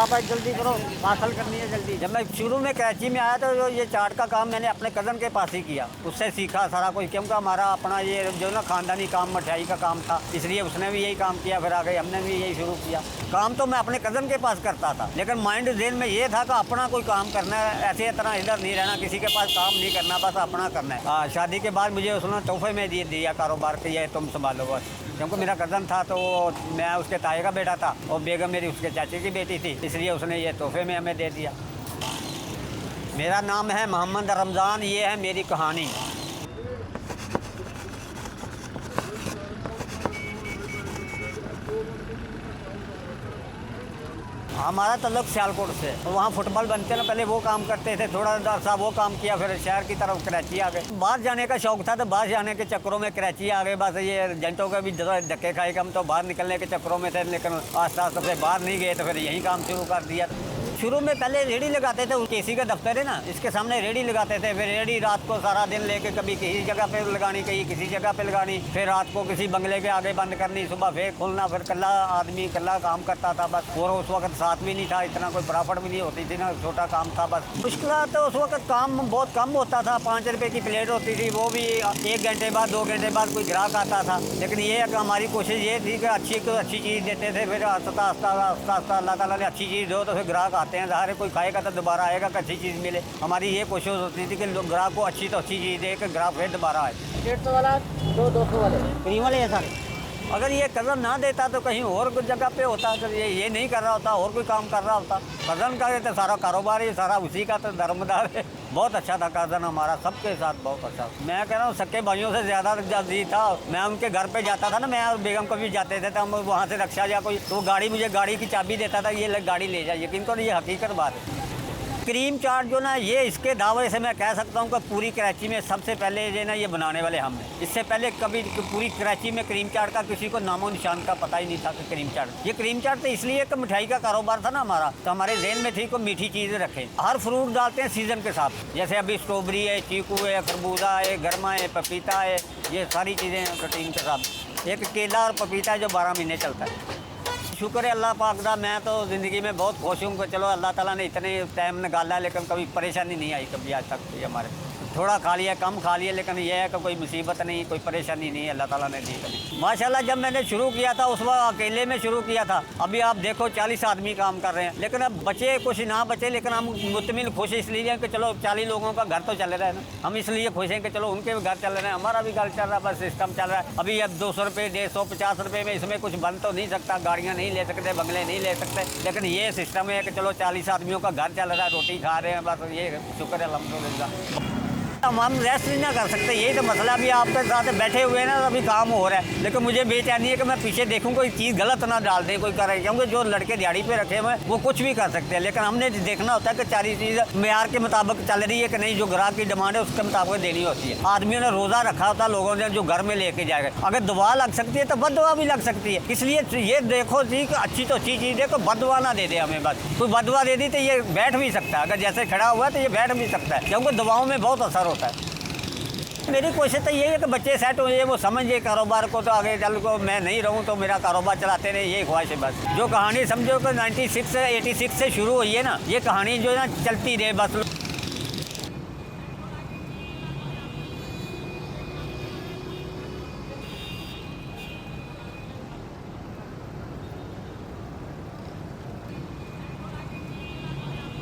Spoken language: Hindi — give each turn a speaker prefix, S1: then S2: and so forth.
S1: आप जल्दी करो, हासिल करनी है जल्दी। जब मैं शुरू में कराची में आया तो ये चार्ट का काम मैंने अपने कज़न के पास ही किया, उससे सीखा सारा कुछ, क्योंकि हमारा अपना ये जो ना खानदानी काम मिठाई का काम था, इसलिए उसने भी यही काम किया, फिर आगे हमने भी यही शुरू किया। काम तो मैं अपने कज़न के पास करता था, लेकिन माइंड जेन में ये था कि अपना कोई काम करना है, ऐसे तरह इधर नहीं रहना, किसी के पास काम नहीं करना, बस अपना करना है। शादी के बाद मुझे उसने तोहफे में दिया कारोबार के, ये तुम संभालो बस, क्योंकि मेरा कज़न था तो मैं उसके ताए का बेटा था और बेगम मेरी उसके चाचे की बेटी थी, इसलिए उसने ये तोहफे में हमें दे दिया। मेरा नाम है मोहम्मद रमज़ान, ये है मेरी कहानी। हमारा तल्लुक़ सियालकोट से, वहाँ फुटबॉल बनते ना, पहले वो काम करते थे, थोड़ा सा वो काम किया, फिर शहर की तरफ कराची आ गए। बाहर जाने का शौक़ था तो बाहर जाने के चक्करों में कराची आ गए। बस ये एजेंटों का भी धक्के खाए, हम तो बाहर निकलने के चक्करों में थे, लेकिन आस्ता आस्ता से बाहर नहीं गए तो फिर यहीं काम शुरू कर दिया। शुरू में पहले रेडी लगाते थे, केसी का दफ्तर है ना, इसके सामने रेडी लगाते थे। फिर रेडी रात को सारा दिन लेके कभी किसी जगह पे लगानी, कहीं किसी जगह पे लगानी, फिर रात को किसी बंगले के आगे बंद करनी, सुबह फिर खोलना। फिर कल्ला आदमी कल्ला काम करता था बस, और उस वक्त साथ भी नहीं था, इतना कोई प्रॉफिट भी नहीं होती थी ना, छोटा काम था बस। मुश्किल तो उस वक्त काम बहुत कम होता था, 5 रुपये की प्लेट होती थी, वो भी 1 घंटे बाद 2 घंटे बाद कोई ग्राहक आता था। लेकिन ये हमारी कोशिश ये थी कि अच्छी चीज़ देते थे, फिर आस्ता आस्ता अल्लाह ताला ने अच्छी चीज़ दो तो फिर ग्राहक आते हैं, ज़ाहिर है कोई खाएगा तो दोबारा आएगा कि अच्छी चीज़ मिले। हमारी ये कोशिश होती थी कि ग्राहक को अच्छी तो अच्छी चीज़ दे कि ग्राहक फिर दोबारा आए।
S2: 150 वाला 200 वाले
S1: क्रीम वाले हैं सारे। अगर ये कज़न ना देता तो कहीं और कुछ जगह पे होता, तो ये नहीं कर रहा होता, और कोई काम कर रहा होता। कज़न का तो सारा कारोबार ही सारा उसी का तो धर्मदार है। बहुत अच्छा था कज़न हमारा, सबके साथ बहुत अच्छा। मैं कह रहा हूँ सक्के भाइयों से ज़्यादा जी था। मैं उनके घर पे जाता था ना, मैं और बेगम कभी जाते थे तो हम वहाँ से रक्षा या कोई तो गाड़ी, मुझे गाड़ी की चाबी देता था, ये गाड़ी ले जाइए। यकीन करो ये हकीकत बात है। क्रीम चाट जो ना, ये इसके दावे से मैं कह सकता हूँ कि पूरी कराची में सबसे पहले जो ना ये बनाने वाले हम हैं। इससे पहले कभी पूरी कराची में क्रीम चाट का किसी को नामो निशान का पता ही नहीं था कि क्रीम चाट। ये क्रीम चाट तो इसलिए कि मिठाई का कारोबार था ना हमारा, तो हमारे जेहन में थी को मीठी चीज़ें रखें। हर फ्रूट डालते हैं सीज़न के साथ, जैसे अभी स्ट्रॉबेरी है, चीकू है, खरबूजा है, गरमा है, पपीता है, ये सारी चीज़ें प्रोटीन के साथ। एक केला और पपीता जो 12 महीने चलता है। शुक्र है अल्लाह पाक दा, मैं तो ज़िंदगी में बहुत खुश हूँ कि चलो अल्लाह ताला ने इतने टाइम निकाला, लेकिन कभी परेशानी नहीं आई कभी आज तक। ये हमारे थोड़ा खा लिया, कम खा लिया, लेकिन यह है कि कोई मुसीबत नहीं, कोई परेशानी नहीं, अल्लाह ताला ने दी कभी। माशाल्लाह जब मैंने शुरू किया था उस वक्त अकेले में शुरू किया था। अभी आप देखो 40 आदमी काम कर रहे हैं, लेकिन अब बचे कुछ ना बचे, लेकिन हम मुतमिन खुश इसलिए हैं कि चलो 40 लोगों का घर तो चल रहा है ना। हम इसलिए खुश हैं कि चलो उनके भी घर चल रहे हैं, हमारा भी घर चल रहा है, बस सिस्टम चल रहा है। अभी अब 200 रुपये, 150 रुपये में इसमें कुछ बन तो नहीं सकता, गाड़ियाँ नहीं ले सकते, बंगले नहीं ले सकते, लेकिन ये सिस्टम है कि चलो 40 आदमियों का घर चल रहा है, रोटी खा रहे हैं, बस ये शुक्र है अल्हम्दुलिल्लाह। हम रेस्ट नहीं ना कर सकते, यही तो मसला। भी आपके साथ बैठे हुए हैं ना, अभी काम हो रहा है, लेकिन मुझे बेचैनी है कि मैं पीछे देखूं कोई चीज़ गलत ना डाल दे कोई करे, क्योंकि जो लड़के दिहाड़ी पे रखे हुए हैं वो कुछ भी कर सकते हैं, लेकिन हमने देखना होता है कि सारी चीज़ मेयार के मुताबिक चल रही है कि नहीं, जो ग्राहक की डिमांड है उसके मुताबिक देनी होती है। आदमियों ने रोज़ा रखा होता है लोगों ने, जो घर में लेके जाएगा, अगर दुआ लग सकती है तो बद दुआ भी लग सकती है। इसलिए ये देखो जी कि अच्छी तो अच्छी चीज़ है, तो बद दुआ ना दे दे हमें। बस कोई बद दुआ दे दी तो ये बैठ भी सकता है, अगर जैसे खड़ा हुआ है तो ये बैठ भी सकता है, क्योंकि दुआओं में बहुत असर होता है। मेरी कोशिश तो यही है कि बच्चे सेट हो जाए, वो समझे कारोबार को, तो आगे चल को मैं नहीं रहूं तो मेरा कारोबार चलाते रहे, यही ख्वाहिश है बस। जो कहानी समझो कि 96 86 से शुरू हुई है ना, ये कहानी जो है ना चलती रहे बस।